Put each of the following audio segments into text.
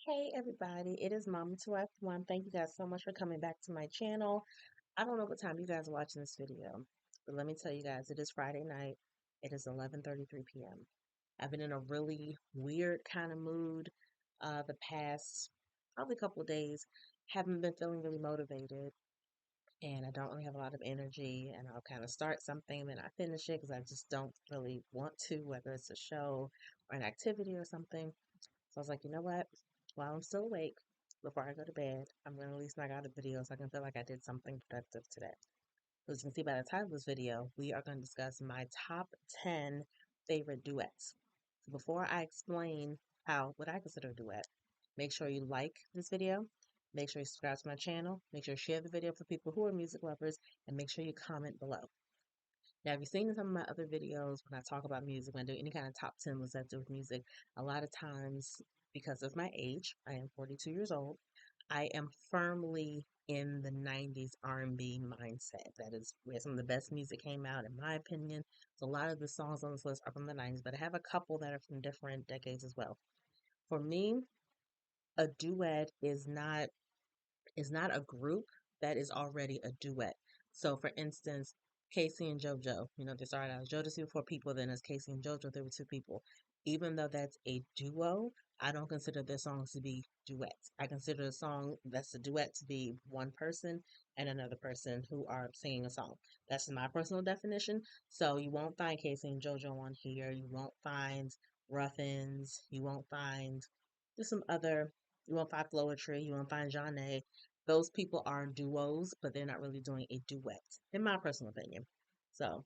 Hey everybody, it is Mama 2F1. Thank you guys so much for coming back to my channel. I don't know what time you guys are watching this video, but let me tell you guys, it is Friday night. It is 11:33 p.m. I've been in a really weird kind of mood the past probably couple of days. Haven't been feeling really motivated, and I don't really have a lot of energy, and I'll kind of start something and then I finish it because I just don't really want to, whether it's a show or an activity or something. So I was like, you know what? While I'm still awake, before I go to bed, I'm going to at least knock out a video so I can feel like I did something productive today. As you can see by the title of this video, we are going to discuss my top 10 favorite duets. So before I explain what I consider a duet, make sure you like this video, make sure you subscribe to my channel, make sure you share the video for people who are music lovers, and make sure you comment below. Now, if you've seen some of my other videos when I talk about music, when I do any kind of top 10 lists that do with music, a lot of times, because of my age, I am 42 years old, I am firmly in the 90s R&B mindset. That is where some of the best music came out, in my opinion. So a lot of the songs on this list are from the 90s, but I have a couple that are from different decades as well. For me, a duet is not a group that is already a duet. So, for instance, Casey and JoJo, they started out as Jodeci before people, then as Casey and JoJo, there were two people. Even though that's a duo, I don't consider their songs to be duets. I consider a song that's a duet to be one person and another person who are singing a song. That's my personal definition. So, you won't find Casey and JoJo on here. You won't find Ruffins. You won't find just some other. You won't find Floetry. You won't find Janae. Those people are duos, but they're not really doing a duet, in my personal opinion. So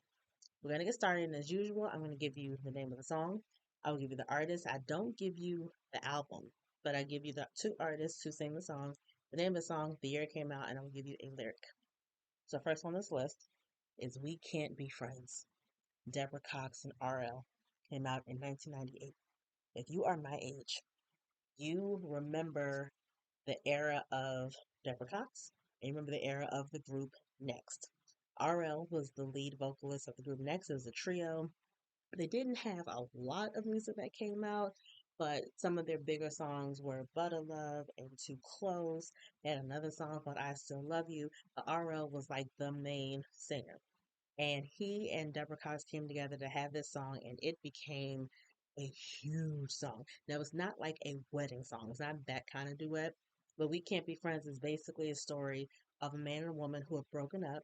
we're going to get started. And as usual, I'm going to give you the name of the song. I will give you the artist. I don't give you the album, but I give you the two artists who sing the song, the name of the song, the year it came out, and I'll give you a lyric. So first on this list is We Can't Be Friends. Deborah Cox and RL came out in 1998. If you are my age, you remember the era of Deborah Cox, and you remember the era of the group Next. RL was the lead vocalist of the group Next. It was a trio. They didn't have a lot of music that came out, but some of their bigger songs were Butter Love and Too Close. They had another song called I Still Love You, but RL was like the main singer. And he and Deborah Cox came together to have this song, and it became a huge song. Now, it's not like a wedding song, it's not that kind of duet, but We Can't Be Friends is basically a story of a man and a woman who have broken up.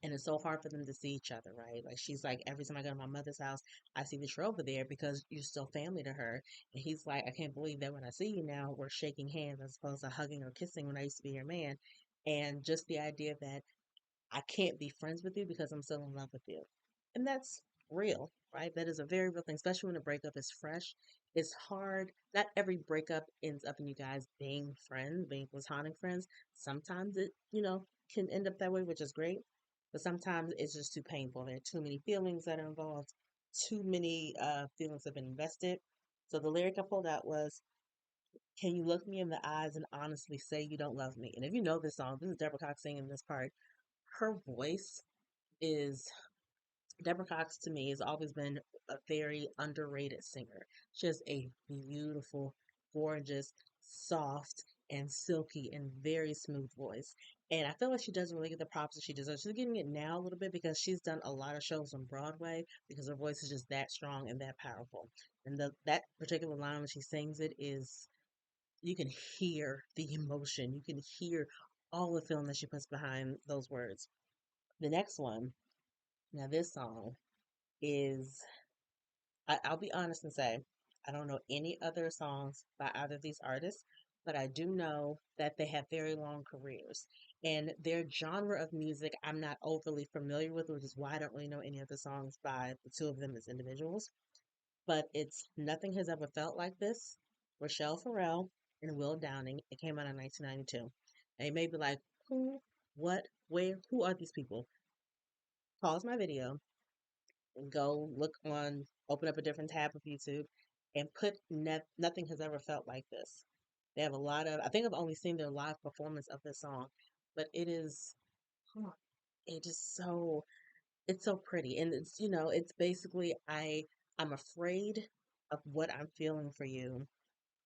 And it's so hard for them to see each other, right? Like she's like, every time I go to my mother's house, I see that you're over there because you're still family to her. And he's like, I can't believe that when I see you now, we're shaking hands as opposed to hugging or kissing when I used to be your man. And just the idea that I can't be friends with you because I'm still in love with you. And that's real, right? That is a very real thing, especially when a breakup is fresh. It's hard. Not every breakup ends up in you guys being friends, being platonic friends. Sometimes it, can end up that way, which is great. But sometimes it's just too painful. There are too many feelings that are involved, too many feelings have been invested. So the lyric I pulled out was, Can you look me in the eyes and honestly say you don't love me? And if you know this song, this is Deborah Cox singing this part. Her voice is Deborah Cox to me has always been a very underrated singer. She has a beautiful, gorgeous, soft, and silky and very smooth voice. And I feel like she doesn't really get the props that she deserves. She's getting it now a little bit because she's done a lot of shows on Broadway because her voice is just that strong and that powerful. And that particular line when she sings it is you can hear the emotion. You can hear all the feeling that she puts behind those words. The next one, now this song is I'll be honest and say I don't know any other songs by either of these artists, but I do know that they have very long careers. And their genre of music I'm not overly familiar with, which is why I don't really know any other songs by the two of them as individuals. But it's Nothing Has Ever Felt Like This, Rochelle Farrell and Will Downing. It came out in 1992. And you may be like, who, what, where, who are these people? Pause my video and go look on, open up a different tab of YouTube and put Nothing Has Ever Felt Like This. They have a lot of, I think I've only seen their live performance of this song, but huh, it is it's so pretty. And it's basically, I'm afraid of what I'm feeling for you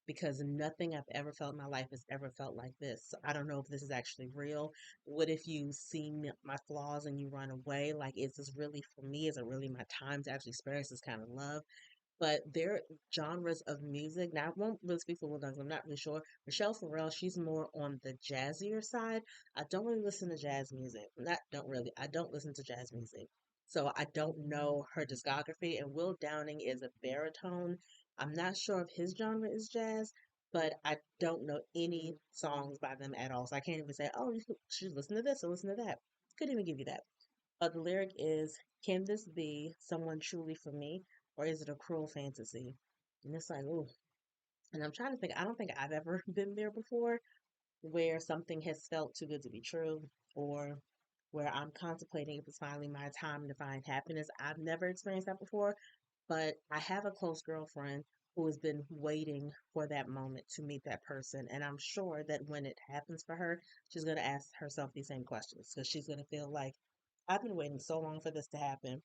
because nothing I've ever felt in my life has ever felt like this. So I don't know if this is actually real. What if you see my flaws and you run away? Like, is this really for me? Is it really my time to actually experience this kind of love? But their genres of music, now I won't really speak for Will Duncan, I'm not really sure. Michelle Farrell, she's more on the jazzier side. I don't really listen to jazz music. Not don't really. I don't listen to jazz music. So I don't know her discography. And Will Downing is a baritone. I'm not sure if his genre is jazz, but I don't know any songs by them at all. So I can't even say, oh, you should listen to this or listen to that. Couldn't even give you that. The lyric is, can this be someone truly for me, or is it a cruel fantasy? And it's like, ooh. And I'm trying to think, I don't think I've ever been there before where something has felt too good to be true, or where I'm contemplating if it's finally my time to find happiness. I've never experienced that before, but I have a close girlfriend who has been waiting for that moment to meet that person. And I'm sure that when it happens for her, she's going to ask herself these same questions because she's going to feel like, I've been waiting so long for this to happen.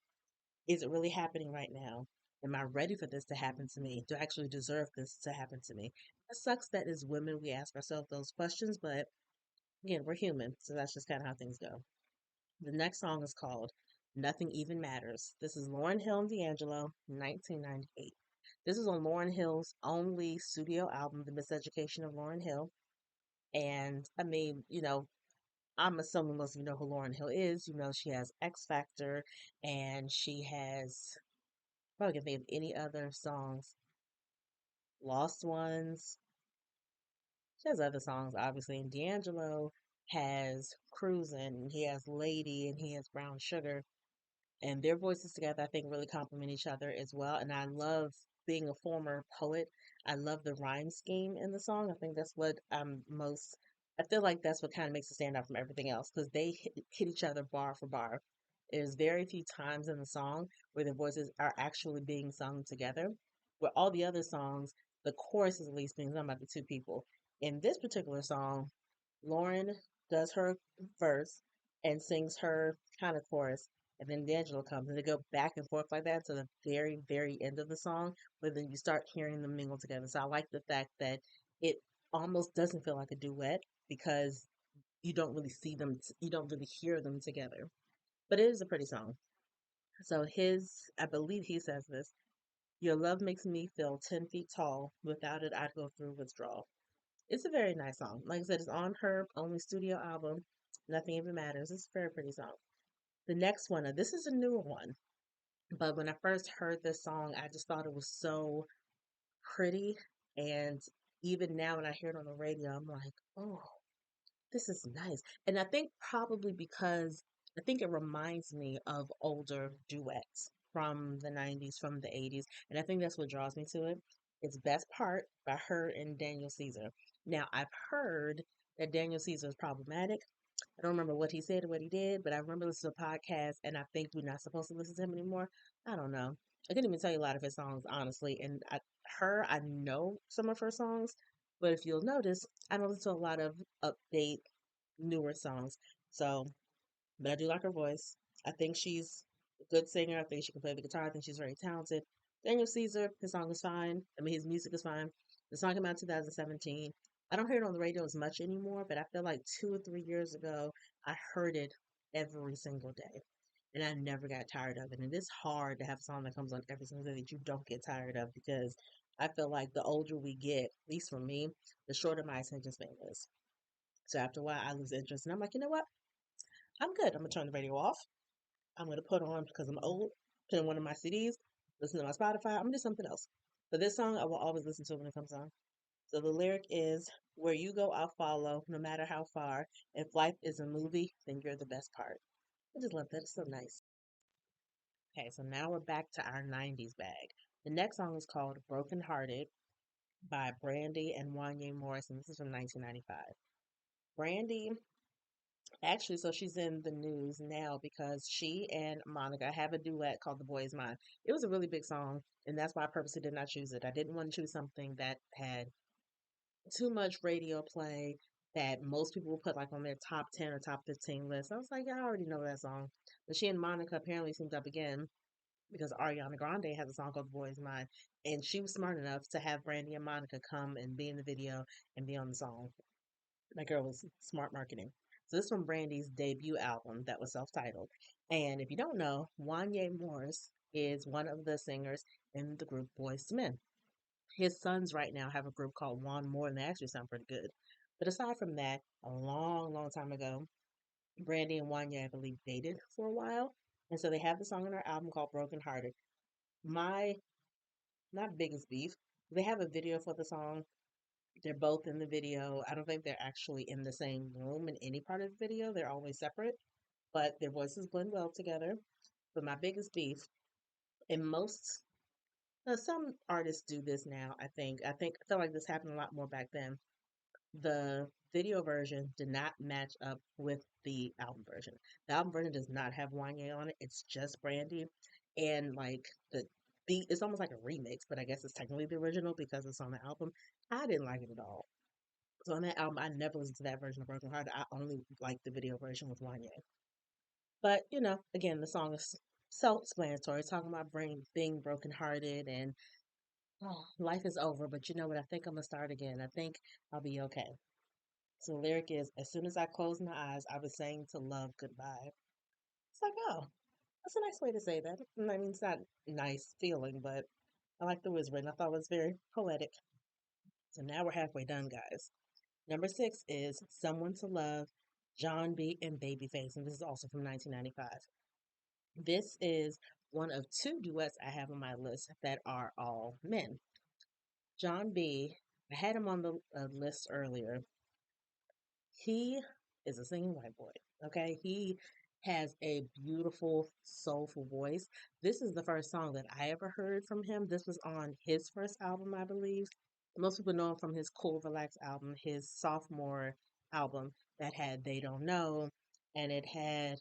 Is it really happening right now? Am I ready for this to happen to me? Do I actually deserve this to happen to me? It sucks that as women we ask ourselves those questions, but again, we're human, so that's just kind of how things go. The next song is called Nothing Even Matters. This is Lauryn Hill and D'Angelo, 1998. This is on Lauryn Hill's only studio album, The Miseducation of Lauryn Hill. And I mean, I'm assuming most of you know who Lauryn Hill is. You know, she has X Factor and she has, probably can think of any other songs, Lost Ones. She has other songs, obviously. And D'Angelo has Cruisin', and he has Lady, and he has Brown Sugar. And their voices together, I think, really complement each other as well. And I love being a former poet. I love the rhyme scheme in the song. I think that's what I'm most. I feel like that's what kind of makes it stand out from everything else because they hit each other bar for bar. There's very few times in the song where the voices are actually being sung together. Where all the other songs, the chorus is at least being sung by the two people. In this particular song, Lauren does her verse and sings her kind of chorus, and then D'Angelo comes, and they go back and forth like that to the very, very end of the song, but then you start hearing them mingle together. So I like the fact that it almost doesn't feel like a duet because you don't really see them, you don't really hear them together. But it is a pretty song. So I believe he says this, your love makes me feel 10 feet tall. Without it, I'd go through withdrawal. It's a very nice song. Like I said, it's on her only studio album. Nothing Even Matters. It's a very pretty song. The next one, this is a newer one, but when I first heard this song, I just thought it was so pretty. And even now, when I hear it on the radio, I'm like, oh, this is nice. And I think probably because I think it reminds me of older duets from the 90s, from the 80s. And I think that's what draws me to it. It's Best Part by her and Daniel Caesar. Now, I've heard that Daniel Caesar is problematic. I don't remember what he said or what he did, but I remember listening to a podcast and I think we're not supposed to listen to him anymore. I don't know. I couldn't even tell you a lot of his songs, honestly. And I know some of her songs, but if you'll notice, I don't listen to a lot of update newer songs. So, but I do like her voice. I think she's a good singer. I think she can play the guitar. I think she's very talented. Daniel Caesar, his song is fine. I mean, his music is fine. The song came out in 2017. I don't hear it on the radio as much anymore, but I feel like 2 or 3 years ago, I heard it every single day. And I never got tired of it. And it's hard to have a song that comes on every single day that you don't get tired of because I feel like the older we get, at least for me, the shorter my attention span is. So after a while, I lose interest, and I'm like, you know what? I'm good. I'm gonna turn the radio off. I'm gonna put on because I'm old. Put in one of my CDs. Listen to my Spotify. I'm gonna do something else. But this song, I will always listen to when it comes on. So the lyric is, "Where you go, I'll follow, no matter how far. If life is a movie, then you're the best part." I just love that. It's so nice. Okay, so now we're back to our '90s bag. The next song is called "Broken Hearted" by Brandy and Wanya Morrison. This is from 1995. Brandy, actually, so she's in the news now because she and Monica have a duet called The Boy Is Mine. It was a really big song, and that's why I purposely did not choose it. I didn't want to choose something that had too much radio play that most people will put like on their top 10 or top 15 list. I was like, yeah, I already know that song. But she and Monica apparently teamed up again because Ariana Grande has a song called The Boy Is Mine. And she was smart enough to have Brandy and Monica come and be in the video and be on the song. That girl was smart marketing. So this from Brandy's debut album that was self-titled. And if you don't know, Wanye Morris is one of the singers in the group Boys to Men. His sons right now have a group called Juan More, and they actually sound pretty good. But aside from that, a long, long time ago, Brandy and Wanya, I believe, dated for a while. And so they have the song on their album called Broken Hearted. My not biggest beef, they have a video for the song. They're both in the video. I don't think they're actually in the same room in any part of the video. They're always separate, but their voices blend well together. But my biggest beef, and most some artists do this now, I feel like this happened a lot more back then. The video version did not match up with the album version. The album version does not have Wanye on it. It's just Brandy. And like the beat it's almost like a remix, but I guess it's technically the original because it's on the album. I didn't like it at all. So on that album, I never listened to that version of Broken Heart. I only like the video version with Wanye. But again, the song is self-explanatory. It's talking about being brokenhearted and oh, life is over. But you know what? I think I'm gonna start again. I think I'll be okay. So the lyric is, as soon as I closed my eyes, I was saying to love goodbye. It's like, oh, that's a nice way to say that. I mean, it's not nice feeling, but I like the way it was written. I thought it was very poetic. So now we're halfway done, guys. Number 6 is Someone to Love, John B. and Babyface, and this is also from 1995. This is one of two duets I have on my list that are all men. John B., I had him on the list earlier. He is a singing white boy. Okay. He has a beautiful, soulful voice. This is the first song that I ever heard from him. This was on his first album, I believe. Most people know him from his Cool Relax album, his sophomore album that had They Don't Know, and it had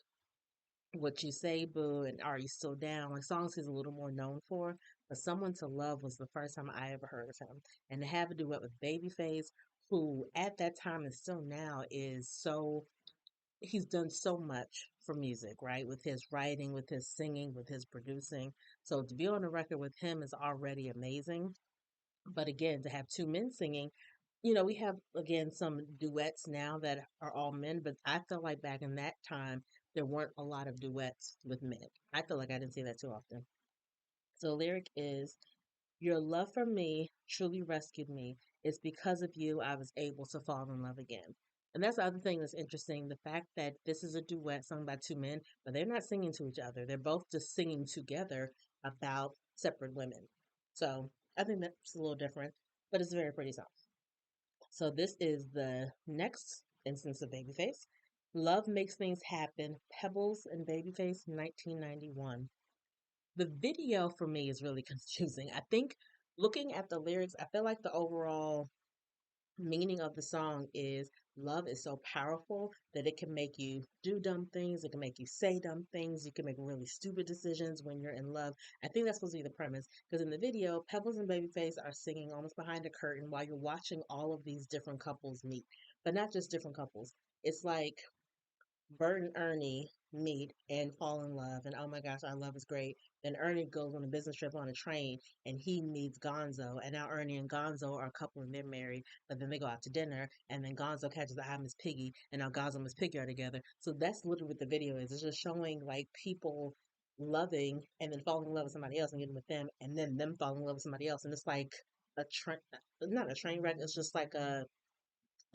What You Say, Boo, and Are You Still Down? Like songs he's a little more known for. But Someone to Love was the first time I ever heard of him. And to have a duet with Babyface, who at that time and still now is so, he's done so much for music, right? With his writing, with his singing, with his producing. So to be on a record with him is already amazing. But again, to have two men singing, we have again some duets now that are all men, but I felt like back in that time there weren't a lot of duets with men. I feel like I didn't see that too often. So the lyric is, your love for me truly rescued me. It's because of you I was able to fall in love again. And that's the other thing that's interesting, the fact that this is a duet sung by two men, but they're not singing to each other. They're both just singing together about separate women. So I think that's a little different, but it's a very pretty song. So this is the next instance of Babyface. Love Makes Things Happen, Pebbles and Babyface, 1991. The video for me is really confusing. I think looking at the lyrics, I feel like the overall meaning of the song is love is so powerful that it can make you do dumb things, it can make you say dumb things, you can make really stupid decisions when you're in love. I think that's supposed to be the premise because in the video, Pebbles and Babyface are singing almost behind a curtain while you're watching all of these different couples meet, but not just different couples. It's like Bert and Ernie meet and fall in love, and oh my gosh, our love is great. Then Ernie goes on a business trip on a train, and he meets Gonzo, and now Ernie and Gonzo are a couple and they're married. But then they go out to dinner, and then Gonzo catches the eye of Miss Piggy, and now Gonzo and Miss Piggy are together. So that's literally what the video is. It's just showing like people loving and then falling in love with somebody else and getting with them, and then them falling in love with somebody else, and it's like a train, not a train wreck. It's just like a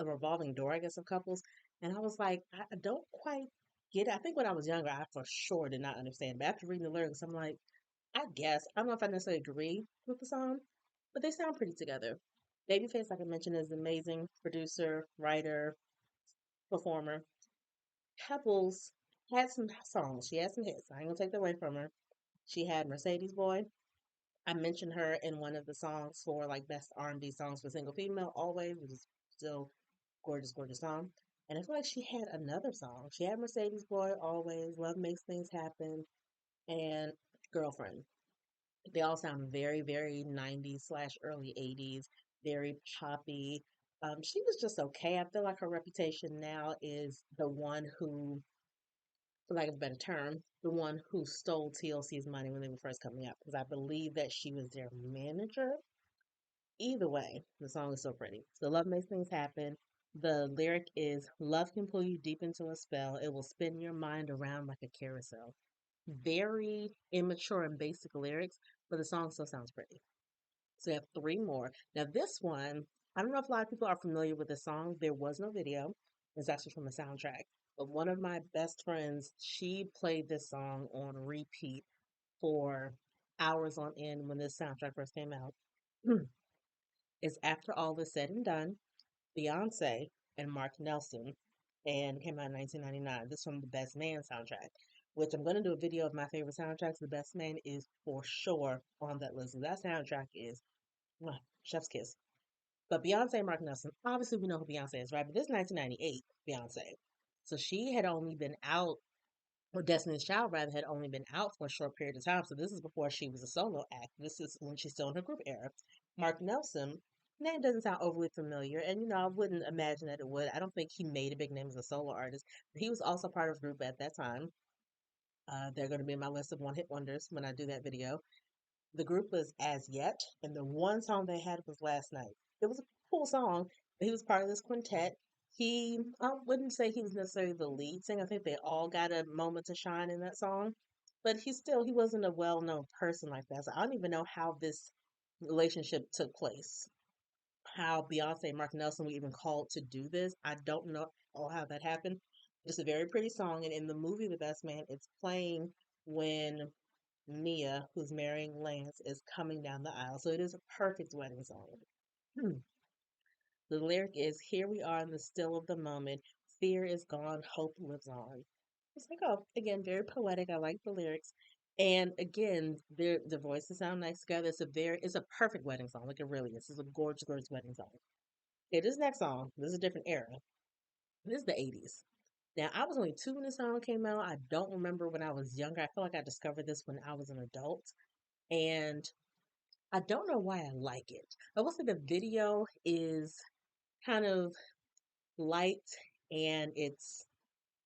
revolving door, I guess, of couples. And I was like, I don't quite get it. I think when I was younger, I for sure did not understand. But after reading the lyrics, I'm like, I guess. I don't know if I necessarily agree with the song, but they sound pretty together. Babyface, like I mentioned, is an amazing producer, writer, performer. Pebbles had some songs. She had some hits. I ain't gonna take that away from her. She had Mercedes Boy. I mentioned her in one of the songs for like best R&B songs for single female, always, which is still gorgeous, gorgeous song. And I feel like she had another song. She had Mercedes Boy, Always, Love Makes Things Happen, and Girlfriend. They all sound very, very 90s slash early 80s, very poppy. She was just okay. I feel like her reputation now is the one who for lack of a better term, the one who stole TLC's money when they were first coming up, because I believe that she was their manager. Either way, the song is so pretty. So love makes things happen. The lyric is love can pull you deep into a spell. It will spin your mind around like a carousel. Very immature and basic lyrics, but the song still sounds pretty. So we have three more. Now this one, I don't know if a lot of people are familiar with the song. There was no video. It's actually from the soundtrack. But one of my best friends, she played this song on repeat for hours on end when this soundtrack first came out. It's After All Is Said and Done, Beyonce, and Mark Nelson, and came out in 1999. This from the Best Man soundtrack, which I'm going to do a video of my favorite soundtracks. The Best Man is for sure on that list. That soundtrack is chef's kiss. But Beyonce and Mark Nelson, obviously we know who Beyonce is, right? But this is 1998 Beyonce. So she had only been out, or Destiny's Child rather, had only been out for a short period of time. So this is before she was a solo act. This is when she's still in her group era. Mark Nelson, name doesn't sound overly familiar, and I wouldn't imagine that it would. I don't think he made a big name as a solo artist, but he was also part of the group at that time. They're going to be in my list of one hit wonders when I do that video. The group was As Yet, and the one song they had was Last Night. It was a cool song. He was part of this quintet. I wouldn't say he was necessarily the lead singer. I think they all got a moment to shine in that song. But he wasn't a well known person like that. So I don't even know how this relationship took place. How Beyonce and Mark Nelson were even called to do this. I don't know how that happened. It's a very pretty song. And in the movie The Best Man, it's playing when Mia, who's marrying Lance, is coming down the aisle. So it is a perfect wedding song. Hmm. The lyric is here we are in the still of the moment. Fear is gone, hope lives on. It's like, oh, again, very poetic. I like the lyrics. And again, the voices sound nice together. It's a perfect wedding song. Like it really is. It's a gorgeous, gorgeous wedding song. Okay, this next song, this is a different era. This is the 80s. Now, I was only two when this song came out. I don't remember when I was younger. I feel like I discovered this when I was an adult. And I don't know why I like it. I will say the video is kind of light and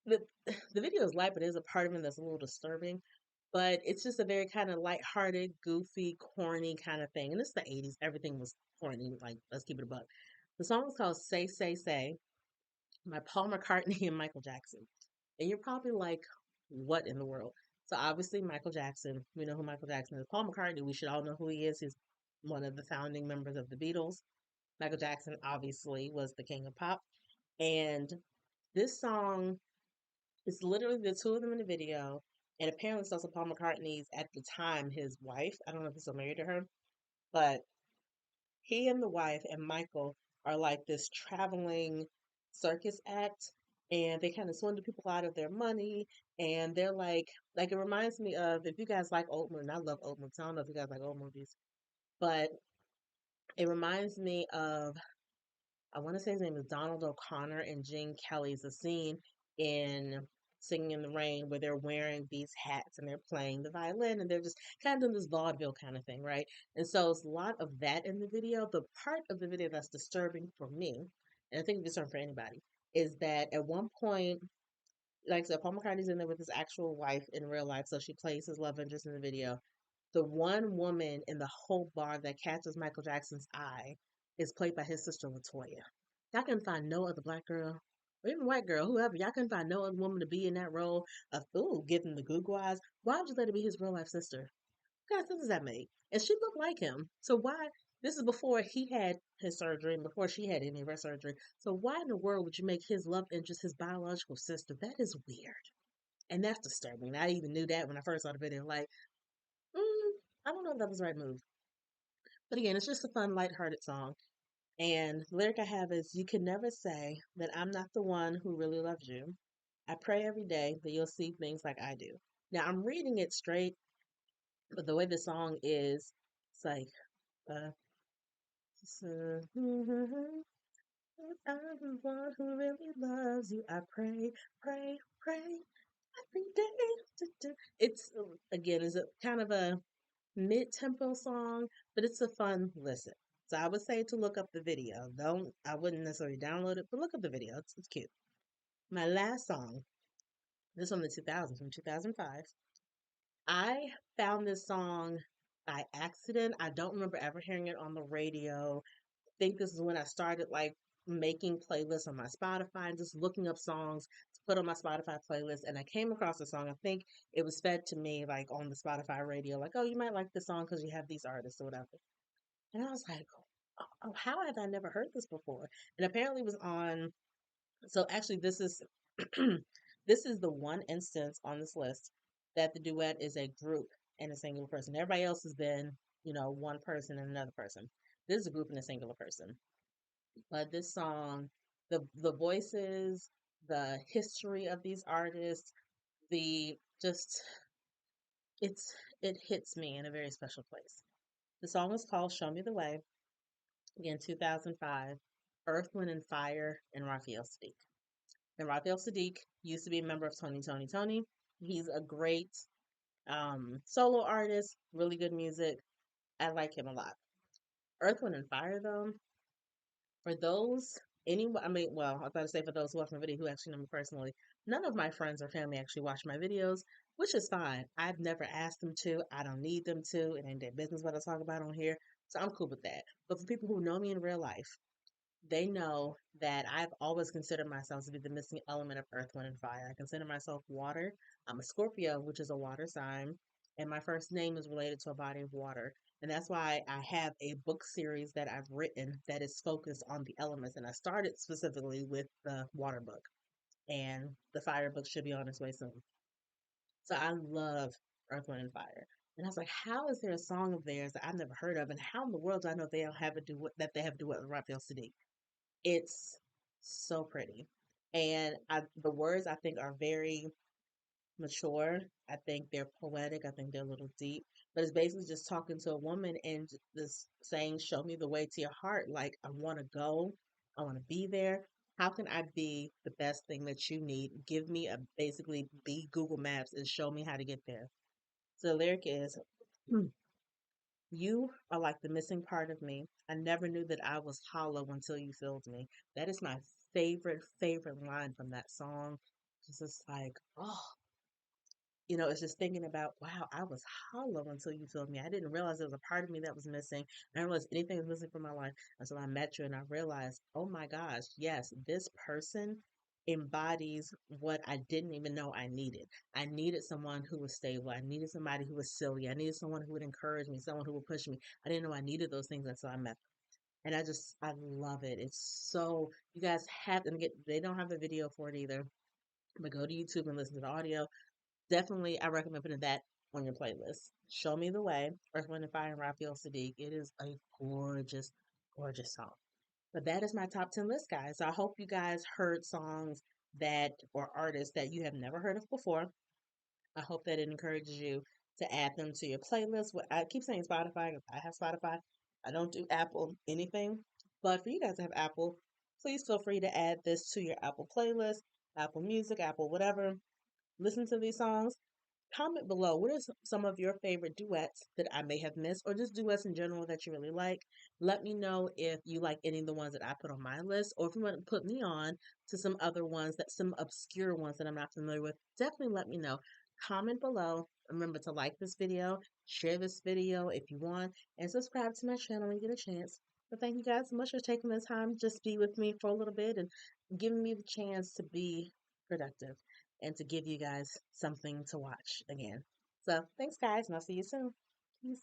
the the video is light, but there's a part of it that's a little disturbing. But it's just a very kind of lighthearted, goofy, corny kind of thing. And it's the 80s. Everything was corny. Like, let's keep it a buck. The song is called Say, Say, Say by Paul McCartney and Michael Jackson. And you're probably like, what in the world? So obviously Michael Jackson, we know who Michael Jackson is. Paul McCartney, we should all know who he is. He's one of the founding members of the Beatles. Michael Jackson obviously was the king of pop. And this song is literally the two of them in the video. And apparently it's also Paul McCartney's at the time his wife. I don't know if he's still married to her, but he and the wife and Michael are like this traveling circus act, and they kind of swindle people out of their money. And they're like it reminds me of, if you guys like old movies. I love old movies. I don't know if you guys like old movies, but it reminds me of, I want to say his name is Donald O'Connor and Gene Kelly's a scene in Singing in the Rain where they're wearing these hats and they're playing the violin and they're just kind of doing this vaudeville kind of thing, right? And so it's a lot of that in the video. The part of the video that's disturbing for me, and I think it's disturbing for anybody, is that at one point, like I said, Paul McCartney's in there with his actual wife in real life, so she plays his love interest in the video. The one woman in the whole bar that catches Michael Jackson's eye is played by his sister Latoya. Y'all can find no other black girl, or even white girl, whoever. Y'all can find no other woman to be in that role of, ooh, giving the Google eyes. Why would you let it be his real life sister? What kind of sense does that make? And she looked like him. So why? This is before he had his surgery and before she had any of her surgery. So why in the world would you make his love interest his biological sister? That is weird. And that's disturbing. I even knew that when I first saw the video. Like, I don't know if that was the right move. But again, it's just a fun, lighthearted song. And the lyric I have is, you can never say that I'm not the one who really loves you. I pray every day that you'll see things like I do. Now, I'm reading it straight, but the way the song is, it's like, uh, I'm the one who really loves you. I pray, pray, pray every day. It's, again, is a kind of a mid-tempo song, but it's a fun listen. So I would say to look up the video. I wouldn't necessarily download it, but look up the video. It's cute. My last song This is from the 2000s, from 2005. I found this song by accident. I don't remember ever hearing it on the radio. I think this is when I started like making playlists on my Spotify and just looking up songs to put on my Spotify playlist. And I came across the song. I think it was fed to me like on the Spotify radio, like, oh, you might like this song because you have these artists or whatever. And I was like, oh, how have I never heard this before? And apparently it was on. So actually, this is this is the one instance on this list that the duet is a group and a singular person. Everybody else has been, one person and another person. This is a group and a singular person. But this song, the voices, the history of these artists, the just it hits me in a very special place. The song is called "Show Me the Way" in 2005. Earth, Wind, and Fire and Raphael Sadiq. And Raphael Sadiq used to be a member of Tony, Tony, Tony. He's a great solo artist, really good music. I like him a lot. Earth, Wind, and Fire, though, for those, anyone, I mean, well, I thought to say for those who watch my video who actually know me personally, none of my friends or family actually watch my videos, which is fine. I've never asked them to. I don't need them to. It ain't their business what I talk about on here. So I'm cool with that. But for people who know me in real life, they know that I've always considered myself to be the missing element of earth, wind, and fire. I consider myself water. I'm a Scorpio, which is a water sign, and my first name is related to a body of water. And that's why I have a book series that I've written that is focused on the elements. And I started specifically with the water book, and the fire book should be on its way soon. So I love Earth, Wind, and Fire. And I was like, how is there a song of theirs that I've never heard of? And how in the world do I know they don't have a duet that they have a duet with Raphael Sadiq? It's so pretty. And the words I think are very mature. I think they're poetic. I think they're a little deep. But it's basically just talking to a woman and just saying, show me the way to your heart. Like, I want to go. I want to be there. How can I be the best thing that you need? Give me a basically be Google Maps and show me how to get there. So the lyric is, you are like the missing part of me. I never knew that I was hollow until you filled me. That is my favorite line from that song. It's just like, oh, it's just thinking about, wow, I was hollow until you filled me. I didn't realize there was a part of me that was missing. I didn't realize anything was missing from my life until I met you and I realized, oh my gosh, yes, this person embodies what I didn't even know I needed. I needed someone who was stable. I needed somebody who was silly. I needed someone who would encourage me, someone who would push me. I didn't know I needed those things until I met them. And I love it. It's so, you guys have to get, they don't have the video for it either, but go to YouTube and listen to the audio. Definitely, I recommend putting that on your playlist. Show Me the Way, Earth, Wind, and Fire, and Raphael Sadiq. It is a gorgeous, gorgeous song. But that is my top 10 list, guys. So I hope you guys heard songs that or artists that you have never heard of before. I hope that it encourages you to add them to your playlist. I keep saying Spotify. I have Spotify. I don't do Apple anything. But for you guys to have Apple, please feel free to add this to your Apple playlist, Apple Music, Apple whatever. Listen to these songs. Comment below what are some of your favorite duets that I may have missed, or just duets in general that you really like. Let me know if you like any of the ones that I put on my list, or if you want to put me on to some other ones some obscure ones that I'm not familiar with. Definitely let me know. Comment below. Remember to like this video, share this video if you want, and subscribe to my channel when you get a chance. But thank you guys so much for taking the time to just be with me for a little bit and giving me the chance to be productive and to give you guys something to watch again. So thanks, guys, and I'll see you soon. Peace.